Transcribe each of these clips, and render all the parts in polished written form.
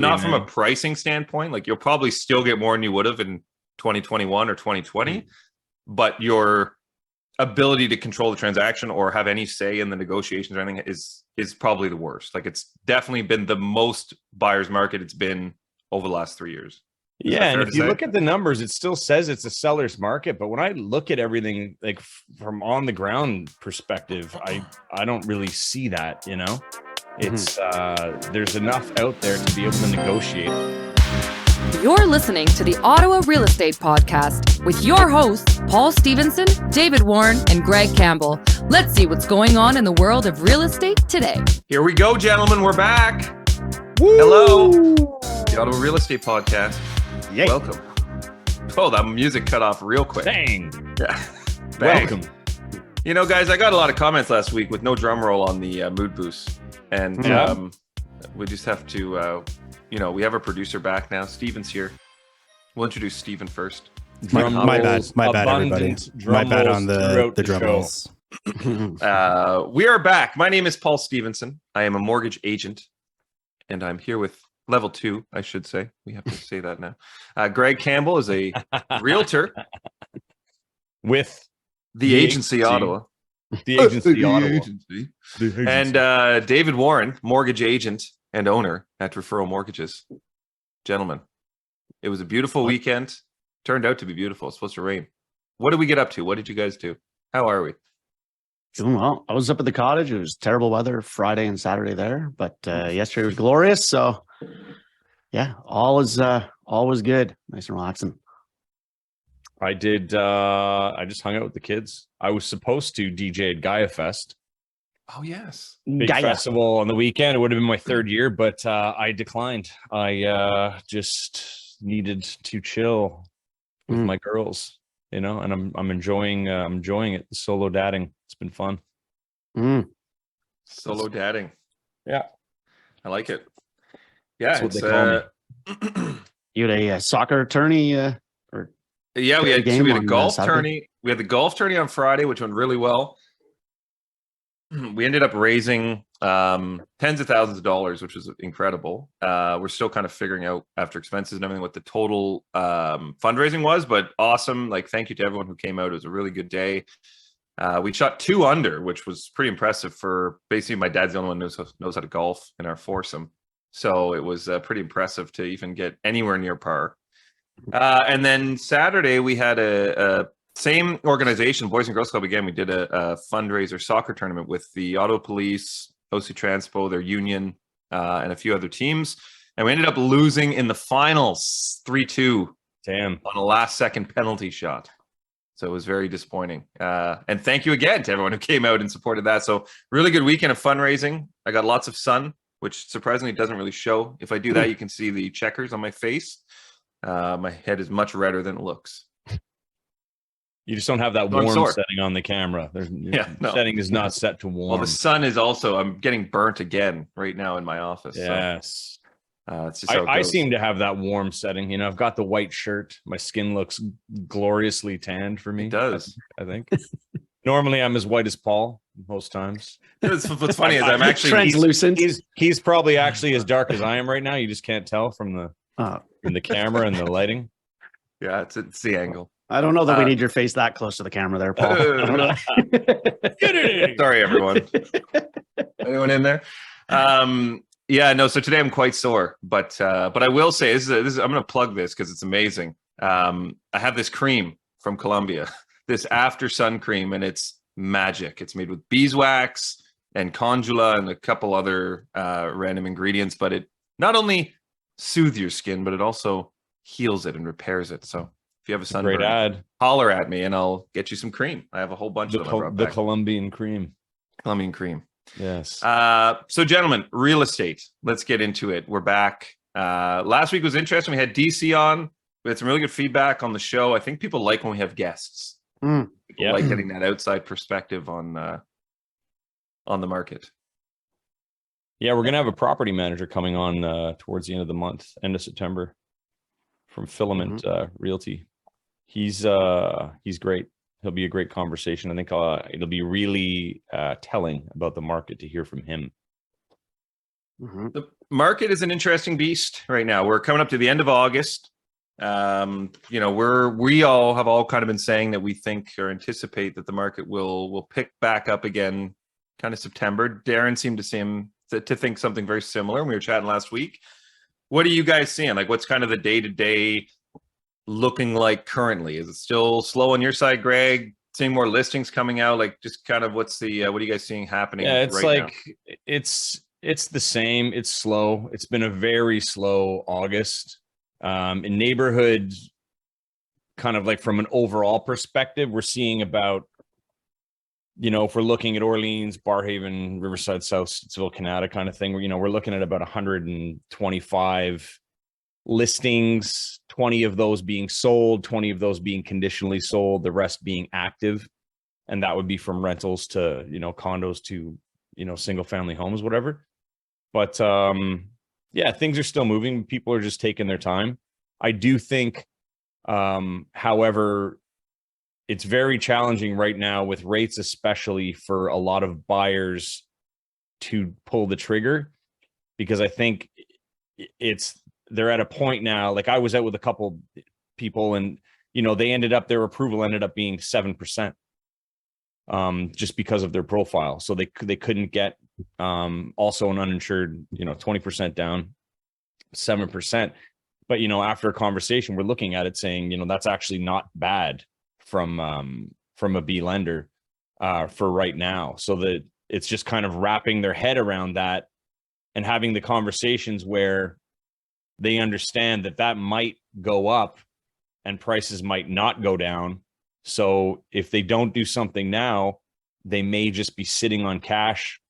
not from a pricing standpoint. Like you'll probably still get more than you would have in 2021 or 2020, but your ability to control the transaction or have any say in the negotiations or anything is probably the worst. Like it's definitely been the most buyer's market it's been over the last 3 years. Yeah, and if you look at the numbers, it still says it's a seller's market. But when I look at everything, like from on the ground perspective, I don't really see that. You know, it's there's enough out there to be able to negotiate. You're listening to the Ottawa Real Estate Podcast with your hosts, Paul Stevenson, David Warren, and Greg Campbell. Let's see what's going on in the world of real estate today. Here we go, gentlemen. We're back. Woo! Hello. The Ottawa Real Estate Podcast. Yay. Welcome. Oh, that music cut off real quick. Bang. Yeah. Bang. Welcome. You know, guys, I got a lot of comments last week with no drum roll on the mood boost. And we just have to, we have our producer back now. Steven's here. We'll introduce Steven first. My bad, everybody. My bad on the drum rolls. We are back. My name is Paul Stevenson. I am a mortgage agent, and I'm here with level 2, I should say. We have to say that now. Greg Campbell is a realtor with the agency Ottawa. The agency Ottawa. And David Warren, mortgage agent and owner at Referral Mortgages. Gentlemen, it was a beautiful weekend. Turned out to be beautiful. It's supposed to rain. What did we get up to? What did you guys do? How are we? Doing well. I was up at the cottage. It was terrible weather Friday and Saturday there, but yesterday was glorious. So yeah, all was good. Nice and relaxing. I did. I just hung out with the kids. I was supposed to DJ at Gaia Fest. Oh yes, big festival on the weekend. It would have been my 3rd year, but I declined. I just needed to chill with my girls, and I'm enjoying it. The solo dadding. It's been fun. Solo dadding. Yeah, I like it. Yeah, that's what they call me. You had a soccer tourney, we had a golf tourney. We had the golf tourney on Friday, which went really well. We ended up raising tens of thousands of dollars, which was incredible. We're still kind of figuring out after expenses and everything what the total fundraising was, but awesome. Like, thank you to everyone who came out. It was a really good day. We shot 2 under, which was pretty impressive for basically my dad's the only one who knows how to golf in our foursome. So it was pretty impressive to even get anywhere near par. And then Saturday we had a same organization, Boys and Girls Club again. We did a fundraiser soccer tournament with the Ottawa Police, OC Transpo, their union, and a few other teams. And we ended up losing in the finals 3-2. Damn. On a last-second penalty shot. So it was very disappointing. And thank you again to everyone who came out and supported that. So really good weekend of fundraising. I got lots of sun, which surprisingly doesn't really show. If I do that, you can see the checkers on my face. My head is much redder than it looks. You just don't have that warm setting on the camera. Setting is not set to warm. Well, the sun is also, I'm getting burnt again right now in my office. Yes. So, it's just I seem to have that warm setting. I've got the white shirt. My skin looks gloriously tanned for me. It does. I think. Normally I'm as white as Paul most times. What's funny is I'm actually translucent. He's probably actually as dark as I am right now. You just can't tell from the camera and the lighting. Yeah, it's the angle. I don't know that we need your face that close to the camera there, Paul. Sorry, everyone. Anyone in there? So today I'm quite sore, but I will say this is I'm going to plug this because it's amazing. I have this cream from Colombia, this after sun cream, and it's magic. It's made with beeswax and conjula and a couple other random ingredients, but it not only soothes your skin, but it also heals it and repairs it. So if you have a sunburn, great ad. Holler at me and I'll get you some cream. I have a whole bunch of them. The Colombian cream. Colombian cream. Yes. So gentlemen, real estate. Let's get into it. We're back. Last week was interesting. We had DC on. We had some really good feedback on the show. I think people like when we have guests. People like getting that outside perspective on the market. Yeah, we're going to have a property manager coming on towards the end of the month, end of September, from Filament Realty. He's great. He'll be a great conversation. I think it'll be really telling about the market to hear from him. The market is an interesting beast right now. We're coming up to the end of August. We all have kind of been saying that we think or anticipate that the market will pick back up again kind of September. Darren seemed to think something very similar. We were chatting last week. What are you guys seeing? Like, what's kind of the day-to-day looking like currently? Is it still slow on your side, Greg? Seeing more listings coming out? Like, just kind of what are you guys seeing happening? Yeah, it's right like now? It's the same. It's slow. It's been a very slow August. In neighborhoods, kind of like from an overall perspective, we're seeing about, if we're looking at Orleans, Barrhaven, Riverside, South Stittsville, Canada kind of thing, we're looking at about 125 listings, 20 of those being sold, 20 of those being conditionally sold, the rest being active. And that would be from rentals to, condos to, single family homes, whatever. But things are still moving. People are just taking their time. I do think, however, it's very challenging right now with rates, especially for a lot of buyers to pull the trigger, because I think they're at a point now. Like, I was out with a couple people and, their approval ended up being 7%, just because of their profile. So they couldn't get, also an uninsured, 20% down, 7%. But, after a conversation, we're looking at it saying, that's actually not bad from a B lender, for right now. So that it's just kind of wrapping their head around that and having the conversations where they understand that might go up and prices might not go down. So if they don't do something now, they may just be sitting on cash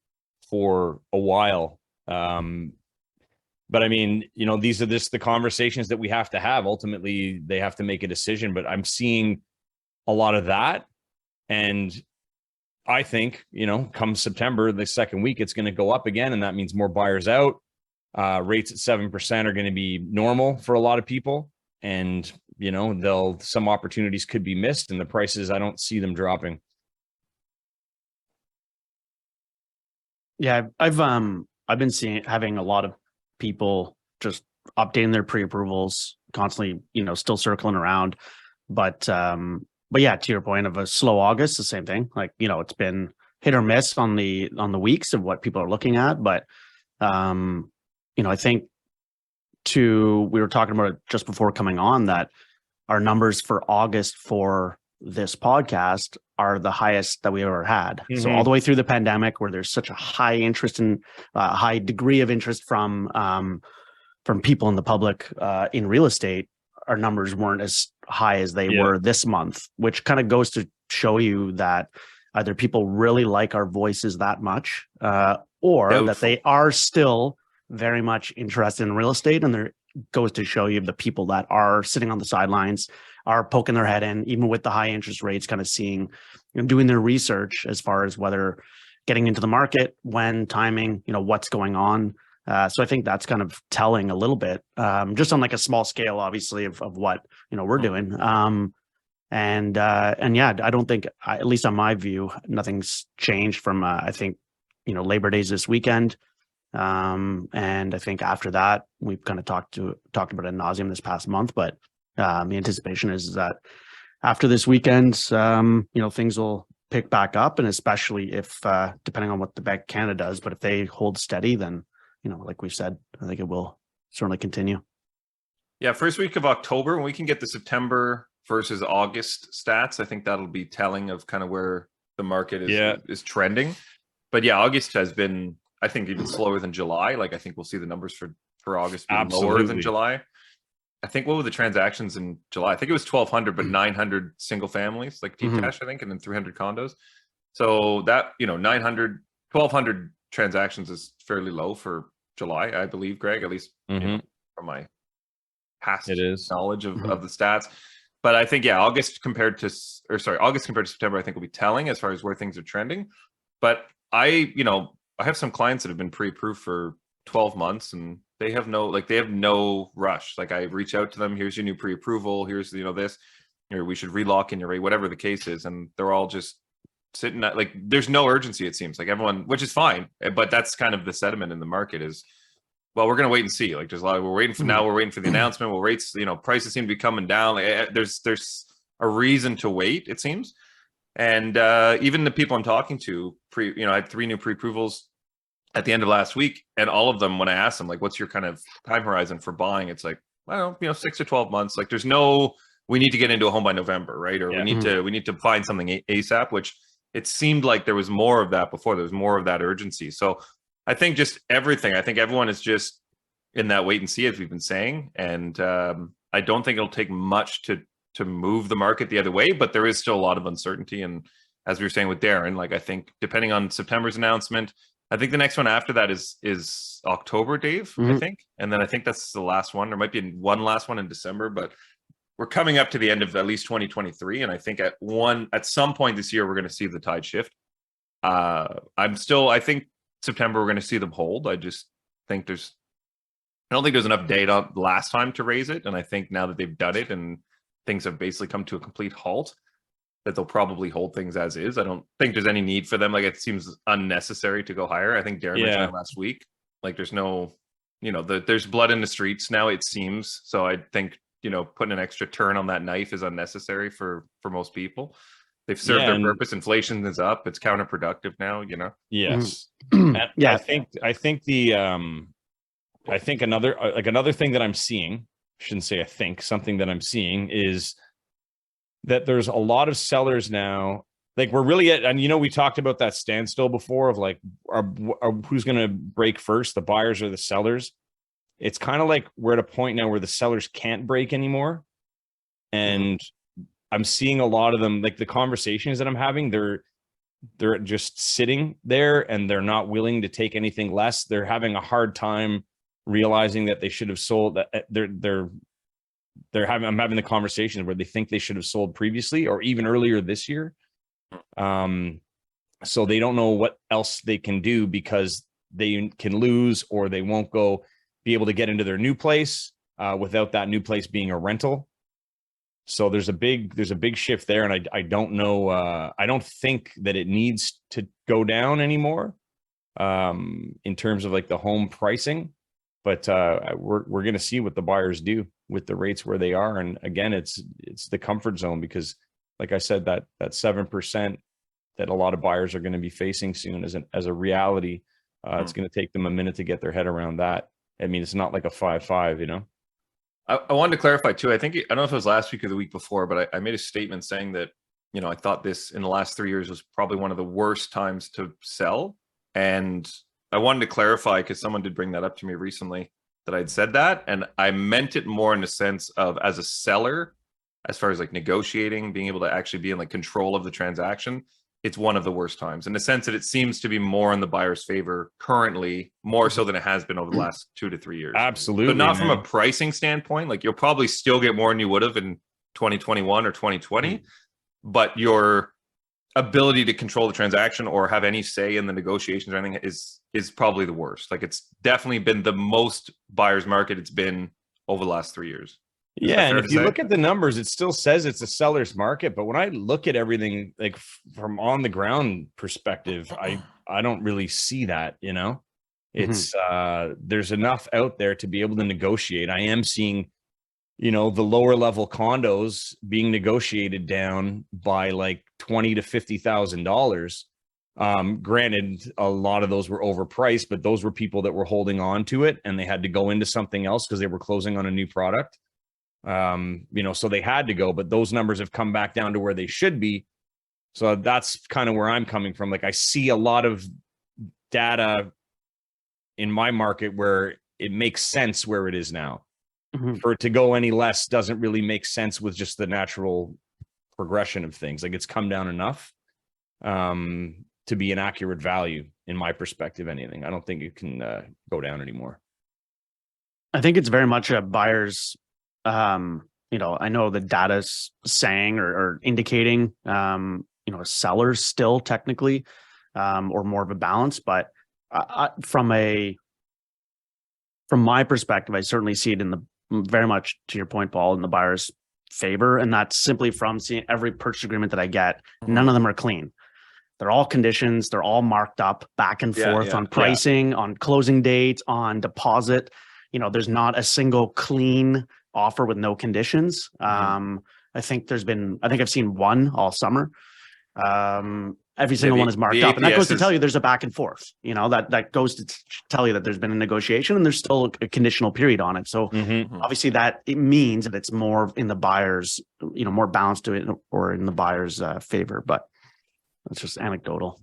for a while. But I mean, these are just the conversations that we have to have. Ultimately, they have to make a decision, but I'm seeing a lot of that. And I think, come September, the second week, it's going to go up again. And that means more buyers out. Rates at 7% are going to be normal for a lot of people. And, some opportunities could be missed, and the prices, I don't see them dropping. Yeah, I've been having a lot of people just updating their pre-approvals constantly, still circling around. But yeah, to your point of a slow August, the same thing. Like, it's been hit or miss on the weeks of what people are looking at. But I think we were talking about it just before coming on, that our numbers for August for this podcast are the highest that we ever had. Mm-hmm. So all the way through the pandemic, where there's such a high interest in high degree of interest from people in the public in real estate, our numbers weren't as high as they were this month, which kind of goes to show you that either people really like our voices that much, or that they are still very much interested in real estate. And there goes to show you the people that are sitting on the sidelines are poking their head in, even with the high interest rates, kind of seeing, doing their research as far as whether getting into the market, when, timing, what's going on. So I think that's kind of telling a little bit, just on like a small scale, obviously, of what, we're doing. And yeah, I don't think, at least on my view, nothing's changed from, I think, Labor Day's this weekend. And I think after that, we've kind of talked about it ad nauseum this past month, but the anticipation is that after this weekend, things will pick back up, and especially if, depending on what the Bank of Canada does, but if they hold steady, then, like we've said, I think it will certainly continue. Yeah. First week of October, when we can get the September versus August stats, I think that'll be telling of kind of where the market is trending. But yeah, August has been, I think, even slower than July. Like, I think we'll see the numbers for August be lower than July. I think, what were the transactions in July? I think it was 1,200, but 900 single families, like detached, I think, and then 300 condos. So that, 1,200 transactions is fairly low for July, I believe, Greg, at least from my past knowledge of the stats. But I think, August compared to September, I think will be telling as far as where things are trending. But I have some clients that have been pre-approved for 12 months, and they have no rush. Like, I reach out to them, here's your new pre-approval, here's, this, we should relock in your rate, whatever the case is. And they're all just sitting at, like, there's no urgency, it seems like everyone, which is fine. But that's kind of the sentiment in the market is well, we're going to wait and see. Like there's a lot of, we're waiting for the announcement. Well, rates, prices seem to be coming down. Like, there's a reason to wait, it seems. And even the people I'm talking to I had 3 new pre-approvals at the end of last week, and all of them, when I asked them, like, what's your kind of time horizon for buying? It's like, I don't know, 6 to 12 months. Like there's no, we need to get into a home by November, right? Or we need to find something ASAP, which it seemed like there was more of that before. There was more of that urgency. So I think just everything, I think everyone is just in that wait and see, as we've been saying. And I don't think it'll take much to move the market the other way, but there is still a lot of uncertainty. And as we were saying with Darren, like, I think depending on September's announcement, I think the next one after that is October, Dave, I think. And then I think that's the last one. There might be one last one in December, but we're coming up to the end of at least 2023. And I think at some point this year, we're going to see the tide shift. I think September, we're going to see them hold. I just think I don't think there's enough data last time to raise it. And I think now that they've done it and things have basically come to a complete halt, that they'll probably hold things as is. I don't think there's any need for them. Like, it seems unnecessary to go higher. I think Darren mentioned last week, like, there's no, there's blood in the streets now, it seems. So I think, putting an extra turn on that knife is unnecessary for most people. They've served their purpose. Inflation is up. It's counterproductive now, Yes. Yeah. I think another thing that I'm seeing, shouldn't say I think, something that I'm seeing is that there's a lot of sellers now. Like, we're really at, and we talked about that standstill before of like, who's going to break first, the buyers or the sellers? It's kind of like we're at a point now where the sellers can't break anymore. And I'm seeing a lot of them, like the conversations that I'm having, they're just sitting there and they're not willing to take anything less. They're having a hard time realizing that they should have sold. I'm having the conversations where they think they should have sold previously or even earlier this year. So they don't know what else they can do because they can lose, or they won't be able to get into their new place without that new place being a rental. So there's a big shift there. And I don't know, I don't think that it needs to go down anymore in terms of like the home pricing, but we're going to see what the buyers do with the rates where they are. And again, it's the comfort zone, because like I said, that 7% that a lot of buyers are going to be facing soon as a reality. It's going to take them a minute to get their head around that. I mean, it's not like a 5-5, I wanted to clarify too. I don't know if it was last week or the week before, but I made a statement saying that, I thought this in the last 3 years was probably one of the worst times to sell. And I wanted to clarify, because someone did bring that up to me recently, that I'd said that. And I meant it more in the sense of, as a seller, as far as like negotiating, being able to actually be in like control of the transaction, it's one of the worst times, in the sense that it seems to be more in the buyer's favor currently, more so than it has been over the last 2 to 3 years. Absolutely. But not from a pricing standpoint. Like, you'll probably still get more than you would have in 2021 or 2020, but your ability to control the transaction or have any say in the negotiations or anything is probably the worst. Like, it's definitely been the most buyer's market it's been over the last 3 years. Yeah, and if you look at the numbers, it still says it's a seller's market. But when I look at everything, like from on the ground perspective, I don't really see that. It's there's enough out there to be able to negotiate. I am seeing, the lower level condos being negotiated down by like $20,000 to $50,000. Granted, a lot of those were overpriced, but those were people that were holding on to it and they had to go into something else because they were closing on a new product. So they had to go, but those numbers have come back down to where they should be. So that's kind of where I'm coming from. Like, I see a lot of data in my market where it makes sense where it is now. For it to go any less doesn't really make sense with just the natural progression of things. Like, it's come down enough to be an accurate value in my perspective. Anything, I don't think it can go down anymore. I think it's very much a buyer's I know the data's saying or indicating, sellers still technically, or more of a balance, but from my perspective, I certainly see it very much to your point, Paul, in the buyer's favor. And that's simply from seeing every purchase agreement that I get. None of them are clean. they're all conditions. They're all marked up back and forth on pricing, on closing date, on deposit. There's not a single clean offer with no conditions. I think I've seen one all summer. Every single one is marked up, and that goes to tell you there's a back and forth. That goes to tell you that there's been a negotiation and there's still a conditional period on it. So obviously that it means that it's more in the buyer's, more balanced to it or in the buyer's favor. But it's just anecdotal.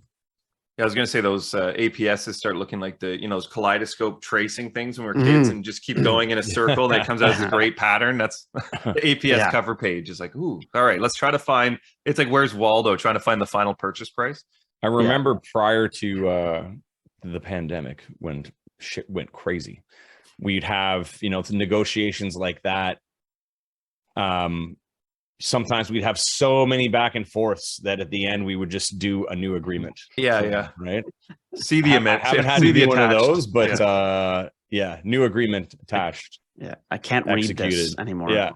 Yeah, I was going to say those APSs start looking like those kaleidoscope tracing things when we're kids and just keep going in a circle. And it comes out as a great pattern. That's the APS cover page is like, ooh, all right, let's try to find. It's like, where's Waldo trying to find the final purchase price? I remember prior to the pandemic when shit went crazy, we'd have, negotiations like that. Sometimes we'd have so many back and forths that at the end we would just do a new agreement. Right. See the amendment. I haven't had to do one of those, but new agreement attached. Yeah, I can't read this anymore. Yeah.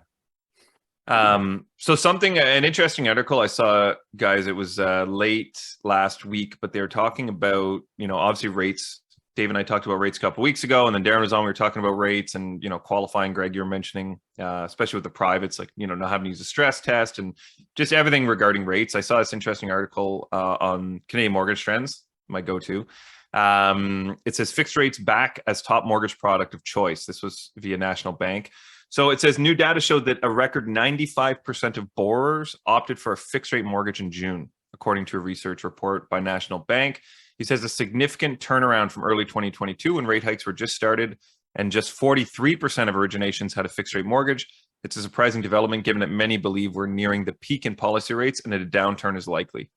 So an interesting article I saw, guys. It was late last week, but they were talking about obviously rates. Dave and I talked about rates a couple of weeks ago, and then Darren was on. We were talking about rates and qualifying. Greg, you were mentioning, especially with the privates, like not having to use a stress test and just everything regarding rates. I saw this interesting article on Canadian Mortgage Trends, my go-to. It says fixed rates back as top mortgage product of choice. This was via National Bank. So it says new data showed that a record 95% of borrowers opted for a fixed rate mortgage in June, according to a research report by National Bank. He says a significant turnaround from early 2022 when rate hikes were just started and just 43% of originations had a fixed rate mortgage. It's a surprising development given that many believe we're nearing the peak in policy rates and that a downturn is likely.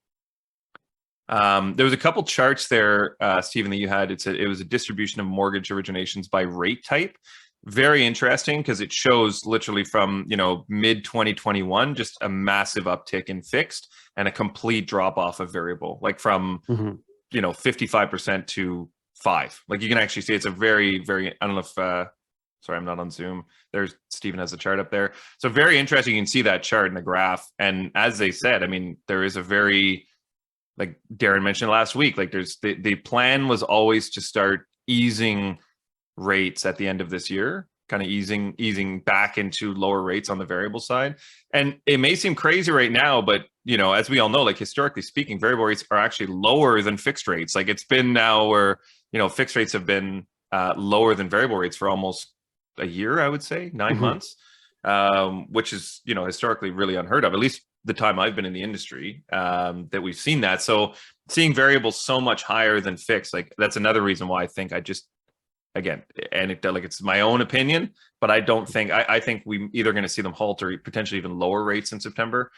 There was a couple charts there, Stephen, that you had. It was a distribution of mortgage originations by rate type. Very interesting because it shows literally from mid 2021 just a massive uptick in fixed and a complete drop off of variable, like from 55% to 5%. Like you can actually see it's a very, very, I don't know if sorry, I'm not on Zoom. There's Stephen has a chart up there. So very interesting. You can see that chart in the graph. And as they said, I mean, there is a very, like Darren mentioned last week, like there's the plan was always to start easing rates at the end of this year, kind of easing back into lower rates on the variable side. And it may seem crazy right now, but as we all know, like historically speaking, variable rates are actually lower than fixed rates. Like it's been now where fixed rates have been lower than variable rates for almost a year, I would say 9 months, which is historically really unheard of, at least the time I've been in the industry, that we've seen that. So seeing variables so much higher than fixed, like that's another reason why I think again, anecdote, like it's my own opinion, but I don't think, I think we either going to see them halt or potentially even lower rates in September.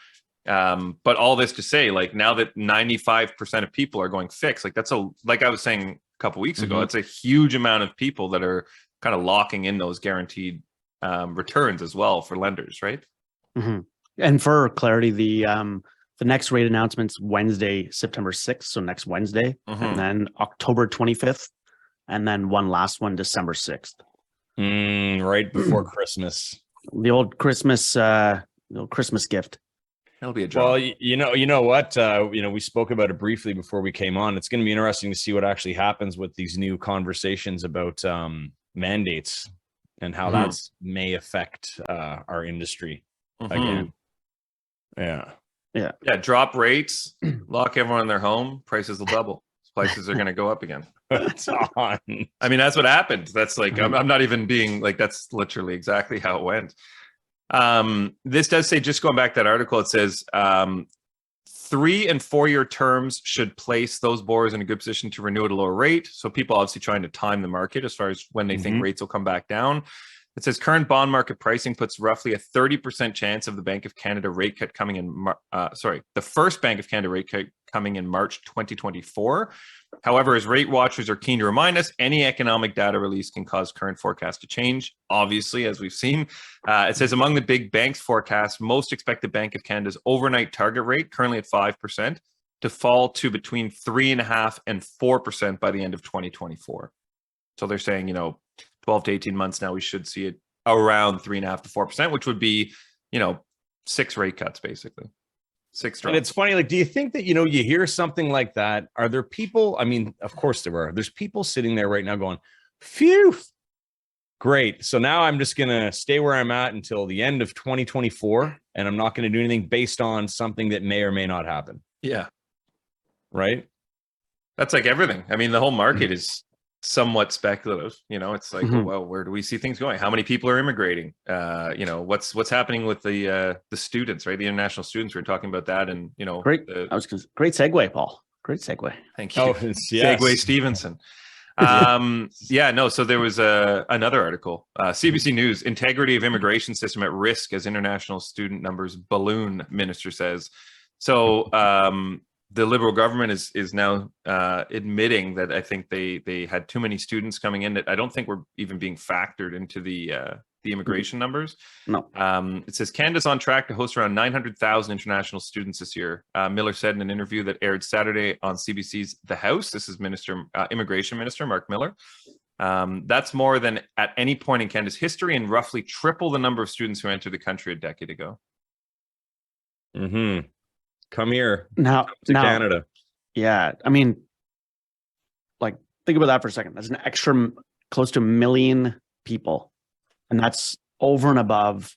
But all this to say, like now that 95% of people are going fixed, like like I was saying a couple weeks ago, it's a huge amount of people that are kind of locking in those guaranteed returns as well for lenders, right? And for clarity, the next rate announcement's Wednesday, September 6th. So next Wednesday, and then October 25th. And then one last one, December 6th. Right before Christmas. The old Christmas gift. That'll be a job. Well, you know what? We spoke about it briefly before we came on. It's going to be interesting to see what actually happens with these new conversations about mandates and how that may affect our industry again. Yeah. Drop rates, lock everyone in their home, prices will double. Prices are going to go up again. It's on. I mean, that's what happened. That's like, I'm not even being like, that's literally exactly how it went. This does say, just going back to that article, it says 3 and 4 year terms should place those borrowers in a good position to renew at a lower rate. So people obviously trying to time the market as far as when they think rates will come back down. It says current bond market pricing puts roughly a 30% chance of the Bank of Canada rate cut coming in, the first Bank of Canada rate cut coming in March 2024. However, as rate watchers are keen to remind us, any economic data release can cause current forecasts to change. Obviously, as we've seen, it says among the big banks' forecasts, most expect the Bank of Canada's overnight target rate, currently at 5%, to fall to between 3.5% and 4% by the end of 2024. So they're saying, 12 to 18 months now, we should see it around 3.5% to 4%, which would be, 6 rate cuts basically. 6 And it's funny, like, do you think that, you hear something like that? Are there people? I mean, of course there are. There's people sitting there right now going, phew, great. So now I'm just going to stay where I'm at until the end of 2024. And I'm not going to do anything based on something that may or may not happen. Yeah. Right. That's like everything. I mean, the whole market is somewhat speculative. It's like, well, where do we see things going? How many people are immigrating? What's happening with the students, right? The international students. We're talking about that, and great segue, Paul. Great segue. Thank you. Oh, yes. Segue Stevenson. So there was another article, CBC News, integrity of immigration system at risk as international student numbers balloon, minister says. So the Liberal government is now admitting that I think they had too many students coming in that I don't think were even being factored into the immigration numbers. No. It says Canada's on track to host around 900,000 international students this year. Miller said in an interview that aired Saturday on CBC's The House. This is Immigration Minister Mark Miller. That's more than at any point in Canada's history and roughly triple the number of students who entered the country a decade ago. Mm-hmm. Come here. Now to Canada. Yeah. I mean, like, think about that for a second. That's an extra close to 1 million people. And that's over and above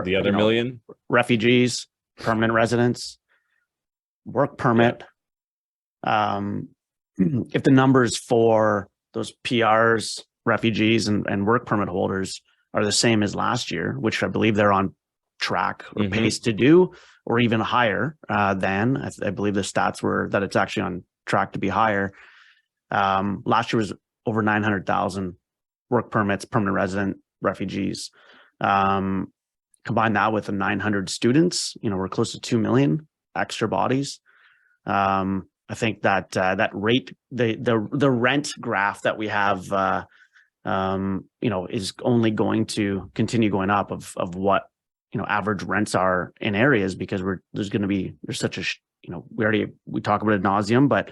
the other million refugees, permanent residents, work permit. If the numbers for those PRs, refugees, and work permit holders are the same as last year, which I believe they're on track or pace to do, or even higher than, I believe the stats were that it's actually on track to be higher. Last year was over 900,000 work permits, permanent resident, refugees. Combine that with the 900 students, we're close to 2 million extra bodies. I think that that rate, the rent graph that we have, is only going to continue going up of what average rents are in areas, because there's such a we talk about it ad nauseum, but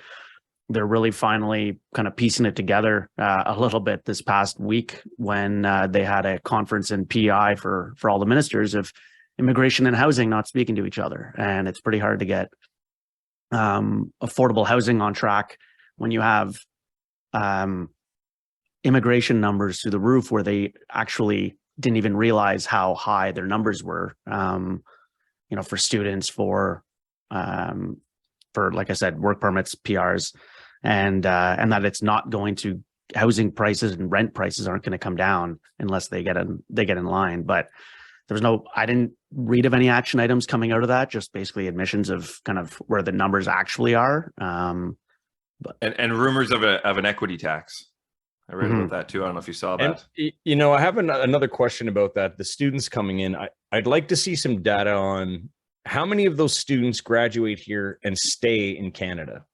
they're really finally kind of piecing it together a little bit this past week when they had a conference in PI for all the ministers of immigration and housing not speaking to each other. And it's pretty hard to get affordable housing on track when you have immigration numbers through the roof, where they actually didn't even realize how high their numbers were, for students, for like I said, work permits, PRs, and that it's not going to, housing prices and rent prices aren't going to come down unless they get in line. But I didn't read of any action items coming out of that, just basically admissions of kind of where the numbers actually are. And rumors of an equity tax. I read about that too. I don't know if you saw that. And, I have another question about that. The students coming in, I'd like to see some data on how many of those students graduate here and stay in Canada.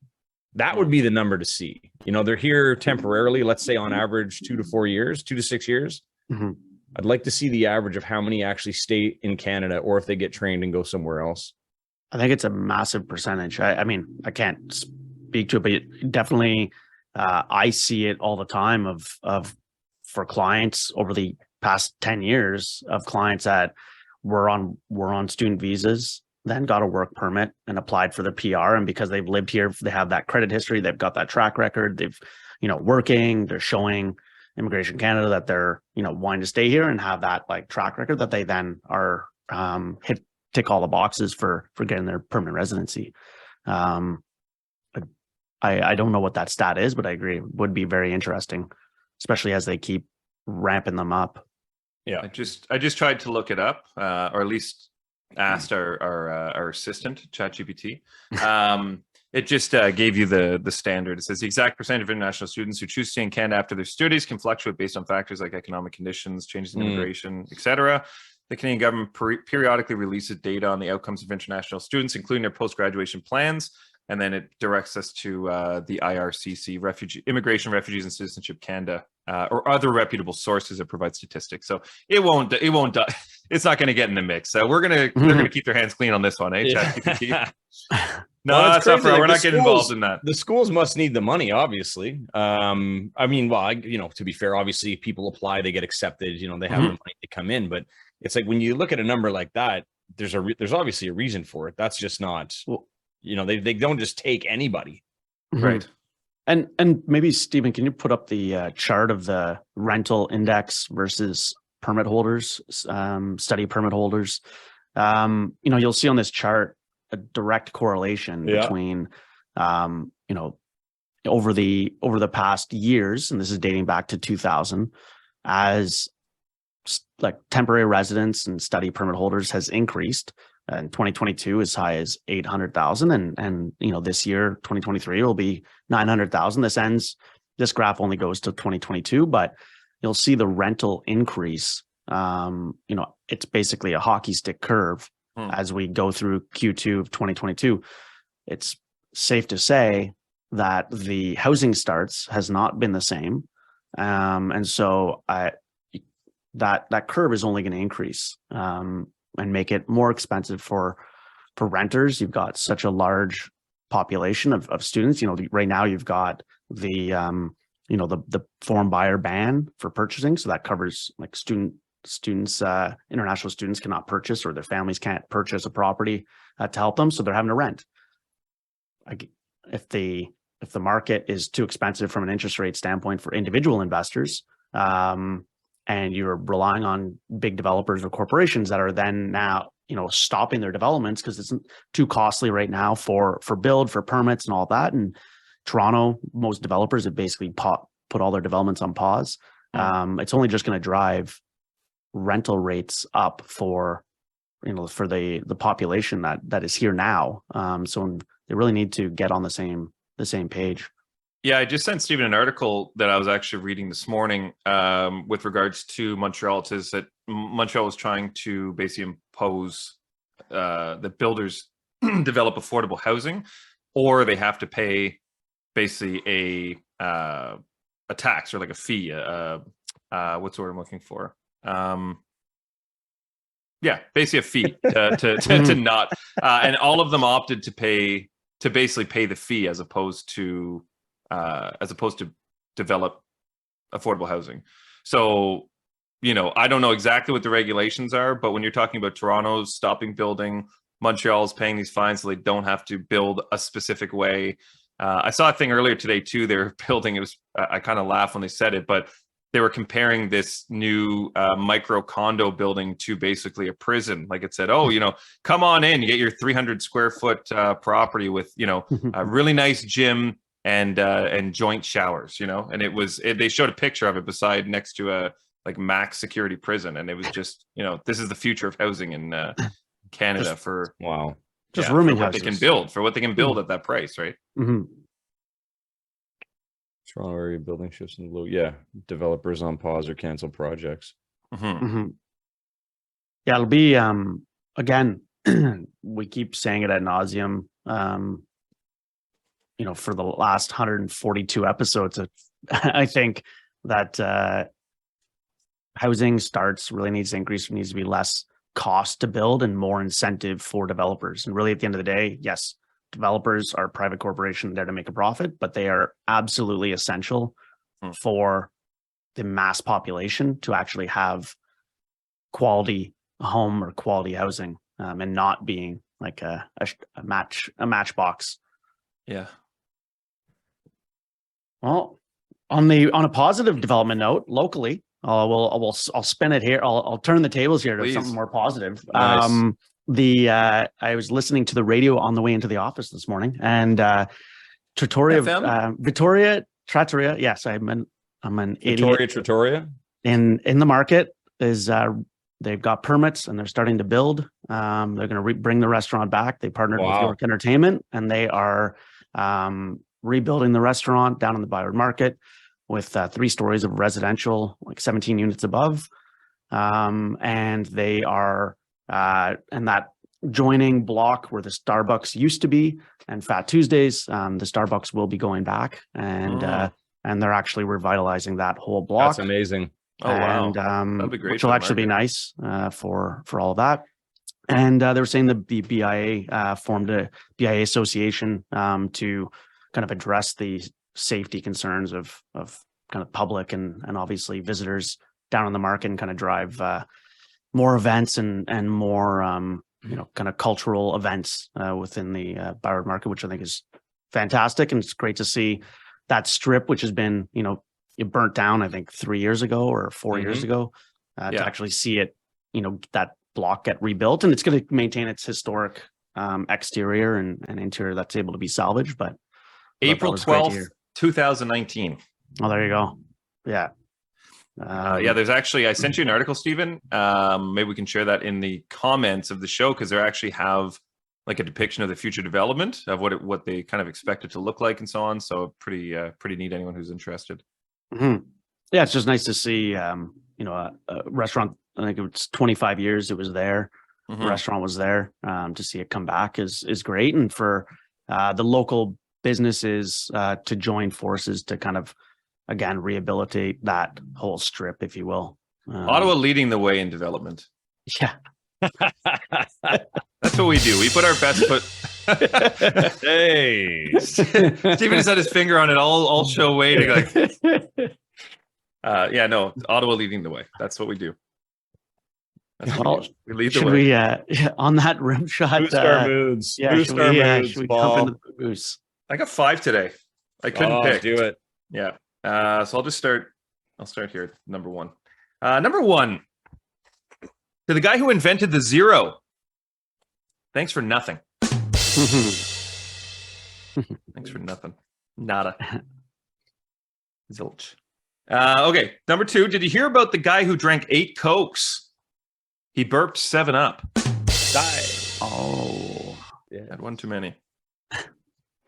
That would be the number to see. They're here temporarily, let's say on average 2 to 4 years, 2 to 6 years. Mm-hmm. I'd like to see the average of how many actually stay in Canada, or if they get trained and go somewhere else. I think it's a massive percentage. I mean, I can't speak to it, but definitely I see it all the time for clients over the past 10 years of clients that were on student visas, then got a work permit and applied for the PR. And because they've lived here, they have that credit history, they've got that track record, they've, working, they're showing Immigration Canada that they're, wanting to stay here and have that like track record, that they then are tick all the boxes for getting their permanent residency. I don't know what that stat is, but I agree it would be very interesting, especially as they keep ramping them up. Yeah, I just tried to look it up, or at least asked our assistant ChatGPT. It just gave you the standard. It says the exact percentage of international students who choose to stay in Canada after their studies can fluctuate based on factors like economic conditions, changes in immigration, etc. The Canadian government periodically releases data on the outcomes of international students, including their post-graduation plans. And then it directs us to the IRCC, Immigration, Refugees, and Citizenship Canada, or other reputable sources that provide statistics. So it's not going to get in the mix. So they're gonna keep their hands clean on this one, eh? ChatGPT. No, well, that's not fair. We're not getting involved in that. The schools must need the money, obviously. To be fair, obviously people apply, they get accepted, they have the money to come in. But it's like when you look at a number like that, there's obviously a reason for it. That's just not, they don't just take anybody. Right. And maybe Stephen, can you put up the chart of the rental index versus permit holders, study permit holders? You'll see on this chart a direct correlation between, over the past years, and this is dating back to 2000, as like temporary residents and study permit holders has increased. In 2022 as high as 800,000, and this year 2023 will be 900,000. This graph only goes to 2022, but you'll see the rental increase. It's basically a hockey stick curve as we go through Q2 of 2022. It's safe to say that the housing starts has not been the same, and so that curve is only going to increase. And make it more expensive for renters. You've got such a large population of students. Right now you've got the foreign buyer ban for purchasing, so that covers like students, international students cannot purchase, or their families can't purchase a property to help them, so they're having to rent. If the market is too expensive from an interest rate standpoint for individual investors, and you're relying on big developers or corporations that are then now, stopping their developments because it's too costly right now for build, for permits and all that. And Toronto, most developers have basically put all their developments on pause. It's only just going to drive rental rates up for the population that is here now. So they really need to get on the same page. Yeah, I just sent Stephen an article that I was actually reading this morning with regards to Montreal. It says that Montreal is trying to basically impose that builders develop affordable housing, or they have to pay basically a tax or like a fee. What's the word I'm looking for? Basically a fee to not. And all of them opted to basically pay the fee as opposed to develop affordable housing. So, I don't know exactly what the regulations are, but when you're talking about Toronto's stopping building, Montreal's paying these fines so they don't have to build a specific way. I saw a thing earlier today too. They were building, I kind of laughed when they said it, but they were comparing this new micro condo building to basically a prison. Like it said, come on in, you get your 300 square foot property with, a really nice gym and joint showers, and they showed a picture of it next to a like max security prison, and it was just, this is the future of housing in Canada rooming for what they can build at that price, right? Mm-hmm. Toronto area building shifts in low. Yeah, developers on pause or cancel projects. Mm-hmm. Mm-hmm. Yeah, it'll be again. We keep saying it ad nauseum. For the last 142 episodes, I think that housing starts really needs to increase. There needs to be less cost to build and more incentive for developers. And really, at the end of the day, yes, developers are a private corporation there to make a profit, but they are absolutely essential for the mass population to actually have quality home or quality housing, and not being like a matchbox. Yeah. Well, on a positive development note, locally, I'll spin it here. I'll turn the tables here to something more positive. Nice. I was listening to the radio on the way into the office this morning, and Victoria Trattoria. Yes, I'm an idiot. Trattoria In the market is they've got permits and they're starting to build. They're going to bring the restaurant back. They partnered with York Entertainment, and they are rebuilding the restaurant down in the Byward Market with 3 stories of residential, like 17 units above. And they are and that joining block where the Starbucks used to be and Fat Tuesdays, the Starbucks will be going back, and they're actually revitalizing that whole block. That's amazing. Oh, wow. That'd be great. Which will actually be nice for all of that. And they were saying the BIA formed a BIA association to kind of address the safety concerns of kind of public and obviously visitors down on the market, and kind of drive more events and more kind of cultural events within the Byward market, which I think is fantastic. And it's great to see that strip, which has been, it burnt down, I think 3 years ago or 4 years ago, to actually see it, that block get rebuilt, and it's going to maintain its historic exterior and interior that's able to be salvaged. But April 12th, 2019. Oh, there you go. Yeah. There's actually, I sent you an article, Stephen. Maybe we can share that in the comments of the show, because they actually have like a depiction of the future development of what they kind of expect it to look like and so on. So pretty neat. Anyone who's interested. Mm-hmm. Yeah, it's just nice to see, a restaurant. I think it was 25 years it was there. The restaurant was there. To see it come back is great, and for the local businesses to join forces to kind of again rehabilitate that whole strip, if you will. Ottawa leading the way in development. Yeah. That's what we do. We put our best foot. Hey, Stephen has had his finger on it all show waiting. Like, Ottawa leading the way. That's what we do. We lead the way. We on that rim shot? Boost our moods. Yeah, Boost our moods, should we Paul. jump into the boost? I got 5 today. I couldn't pick. Do it. Yeah. So I'll just start. I'll start here. Number 1. Number 1. To the guy who invented the zero. Thanks for nothing. Thanks for nothing. Nada. Zilch. Okay. Number 2. Did you hear about the guy who drank 8 Cokes? He burped 7 Up. Die. Oh. Yeah. Had one too many.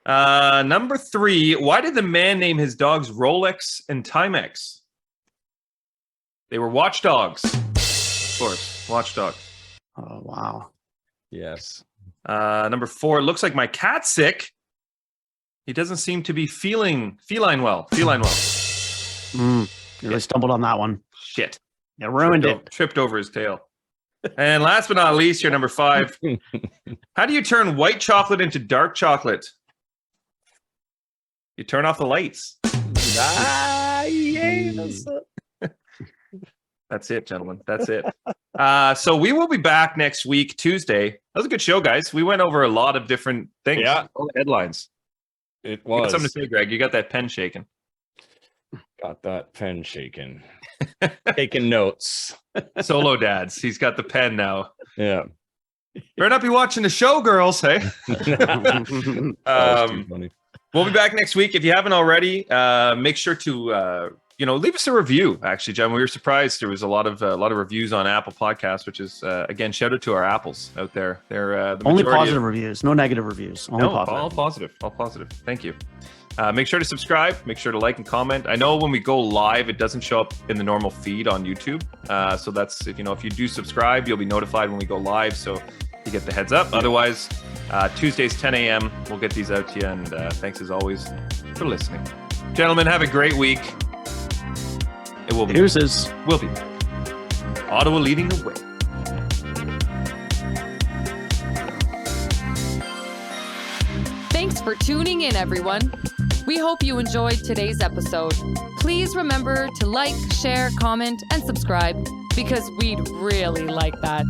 Number 3. Why did the man name his dogs Rolex and Timex? They were watchdogs. Of course. Watchdogs. Oh, wow. Yes. Number 4. It looks like my cat's sick. He doesn't seem to be feline well. You really stumbled on that one. Shit. You ruined it. Tripped over his tail. And last but not least, here, number 5. How do you turn white chocolate into dark chocolate? You turn off the lights. Yes. That's it, gentlemen. That's it. So we will be back next week, Tuesday. That was a good show, guys. We went over a lot of different things. Yeah. All the headlines. It You got was. something to say, Greg. You got that pen shaking. Got that pen shaking. Taking notes. Solo dads. He's got the pen now. Yeah. Better not be watching the show, girls. Hey. That was too funny. We'll be back next week. If you haven't already, make sure to leave us a review. Actually, John, we were surprised there was a lot of reviews on Apple Podcasts, which is again, shout out to our apples out there. They're the only positive reviews, no negative reviews. Only positive. All positive. Thank you. Make sure to subscribe. Make sure to like and comment. I know when we go live, it doesn't show up in the normal feed on YouTube. So that's if you do subscribe, you'll be notified when we go live. So you get the heads up. Otherwise, Tuesdays 10 a.m. We'll get these out to you. And thanks as always for listening, gentlemen. Have a great week. It will be. Deuces. Will be. Ottawa leading the way. Thanks for tuning in, everyone. We hope you enjoyed today's episode. Please remember to like, share, comment, and subscribe because we'd really like that.